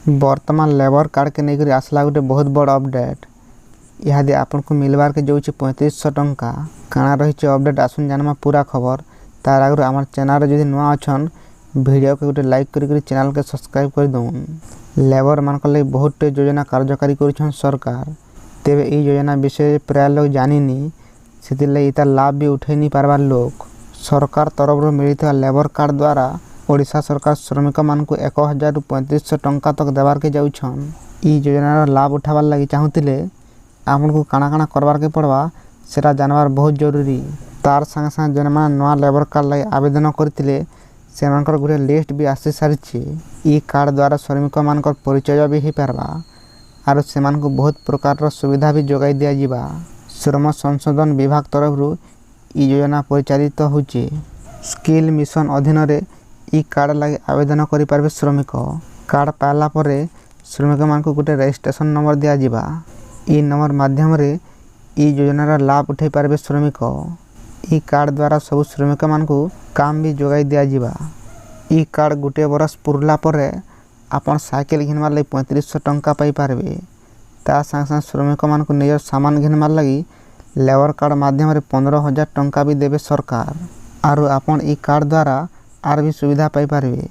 बर्तमान labour card के नहीं आसला गोटे बहुत बड़ अपडेट। इहादे आपन को मिलबार के जाऊँ 3500 टंका काना रही अपडेट आसुन जानमा पूरा खबर। तार आगु आम चैनल जदि नुआ अच्छन वीडियो के गोटे लाइक करी चैनल के सब्सक्राइब कर दउन। लेबर मानक लगे बहुत योजना कार्यकारी कर सरकार, तेरे ई योजना विषय प्राय लोग जानी से लगे लाभ भी उठे नहीं पार्बार लोग। सरकार तरफ मिलता लेबर कार्ड द्वारा ओडिशा सरकार श्रमिक मान को 1000 ରୁ 3500 टंका तक देवार के जाउछन। ई योजनार लाभ उठाबार लगी चाहूतिले आपन को काना काना करबार के पड़वा सेटा जानबार बहुत जरूरी। तार संगे संगे जेन माने नवा लेबर कार्ड लगी आवेदन करथिले सेमानकर गुटे लिस्ट भी आसी सारिछि। ई कार्ड द्वारा श्रमिक मानकर परिचय भी हो पारबा आरो सेमान को बहुत प्रकार सुविधा भी जोगाई दिया जिबा। श्रम संशोधन विभाग तरफ ई योजना परिचालित होछि। स्किल मिशन अधीन रे ई कार्ड लगे आवेदन करि पारबे श्रमिक। कार्ड पाला परे श्रमिक मान को गोटे रजिस्ट्रेशन नंबर दिया जिबा। ई नंबर माध्यम रे ई योजनार लाभ उठे पारबे श्रमिक। ई कार्ड द्वारा सब श्रमिक मान को काम भी जोगाई दिया जिबा। ई कार्ड गोटे बरस पुरला परे आपन साइकिल घिनबार लगी 3500 टंका पाई पारबे। ता संग संग श्रमिक मान को निजर सामान घिनबार लगी लेबर कार्ड माध्यम रे 15,000 टंका भी देबे सरकार। आरो आपन ई कार्ड द्वारा आर भी सुविधा पाई पारबे।